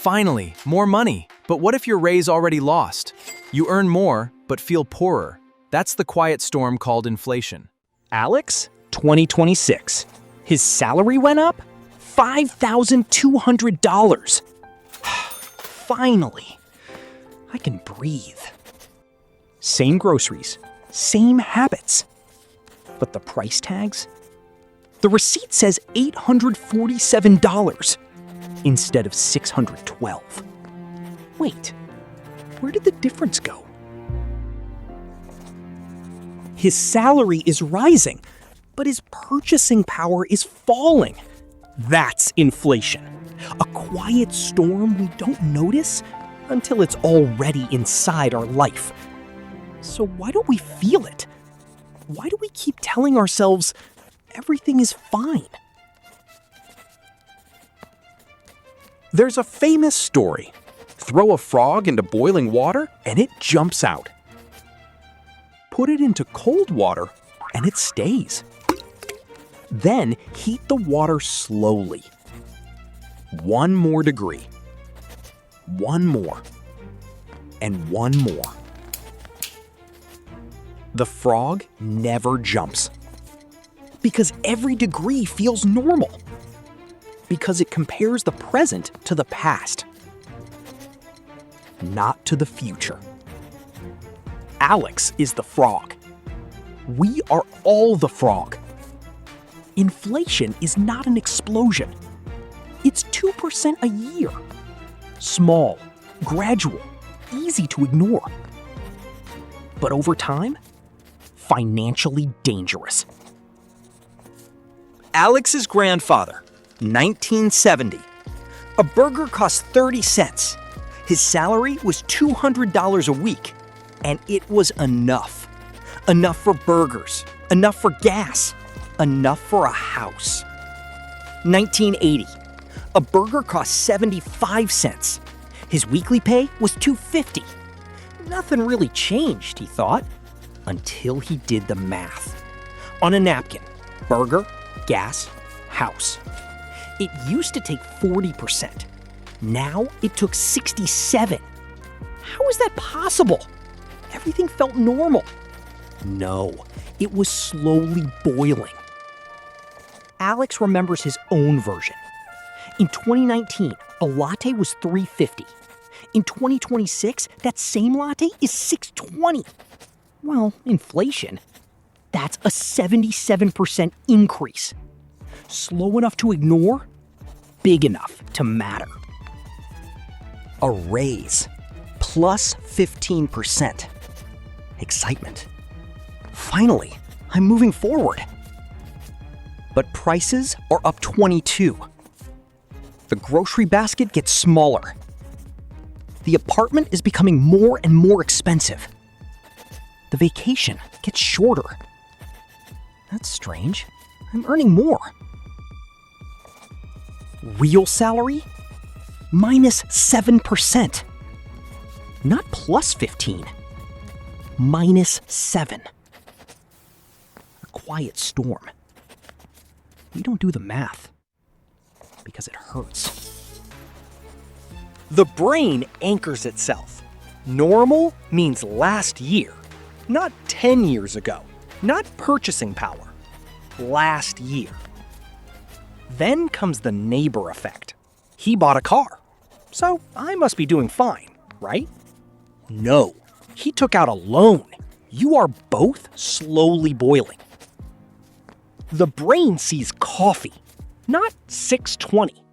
Finally, more money. But what if your raise already lost? You earn more, but feel poorer. That's the quiet storm called inflation. Alex, 2026. His salary went up $5,200. Finally, I can breathe. Same groceries, same habits. But the price tags? The receipt says $847 instead of $612. Wait, where did the difference go? His salary is rising, but his purchasing power is falling. That's inflation. A quiet storm we don't notice until it's already inside our life. So why don't we feel it? Why do we keep telling ourselves everything is fine? There's a famous story. Throw a frog into boiling water and it jumps out. Put it into cold water and it stays. Then heat the water slowly. 1 more degree. 1 more. And 1 more. The frog never jumps. Because every degree feels normal. Because it compares the present to the past, not to the future. Alex is the frog. We are all the frog. Inflation is not an explosion. It's 2% a year. Small, gradual, easy to ignore. But over time, financially dangerous. Alex's grandfather, 1970. A burger cost 30 cents. His salary was $200 a week, and it was enough. Enough for burgers, enough for gas, enough for a house. 1980. A burger cost 75 cents. His weekly pay was $250. Nothing really changed, he thought, until he did the math. On a napkin, burger, gas, house. It used to take 40%. Now it took 67%. How is that possible? Everything felt normal. No, it was slowly boiling. Alex remembers his own version. In 2019, a latte was $3.50. In 2026, that same latte is $6.20. Well, inflation. That's a 77% increase. Slow enough to ignore, big enough to matter. A raise, plus 15%. Excitement. Finally, I'm moving forward. But prices are up 22. The grocery basket gets smaller. The apartment is becoming more and more expensive. The vacation gets shorter. That's strange. I'm earning more. Real salary? Minus 7%. Not plus 15. Minus 7. A quiet storm. We don't do the math because it hurts. The brain anchors itself. Normal means last year, not 10 years ago, not purchasing power. Last year. Then comes the neighbor effect. He bought a car, so I must be doing fine, right? No, he took out a loan. You are both slowly boiling. The brain sees coffee, not $6.20.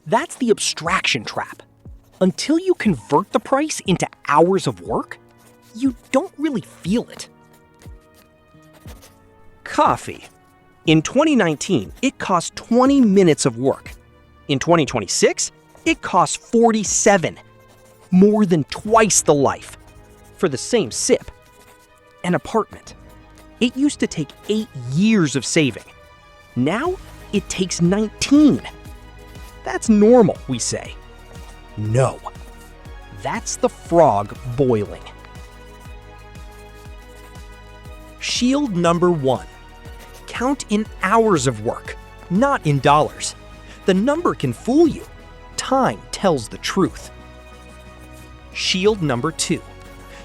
That's the abstraction trap. Until you convert the price into hours of work, you don't really feel it. Coffee. In 2019, it cost 20 minutes of work. In 2026, it costs 47. More than twice the life. For the same sip. An apartment. It used to take 8 years of saving. Now, it takes 19. That's normal, we say. No. That's the frog boiling. Shield number 1. Count in hours of work, not in dollars. The number can fool you. time tells the truth. Shield number 2.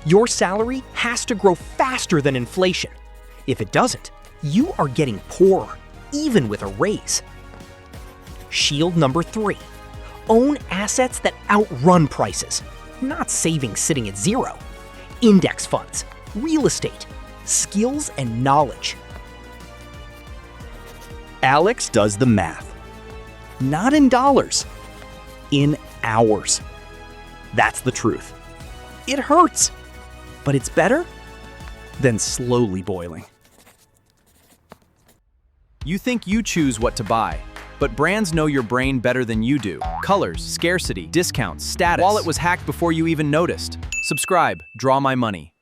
Your salary has to grow faster than inflation. If it doesn't, you are getting poorer, even with a raise. Shield number 3. Own assets that outrun prices, not savings sitting at zero. Index funds, real estate, skills and knowledge. Alex does the math. Not in dollars, in hours. That's the truth. It hurts, but it's better than slowly boiling. You think you choose what to buy, but brands know your brain better than you do. Colors, scarcity, discounts, status. Wallet was hacked before you even noticed. Subscribe, draw my money.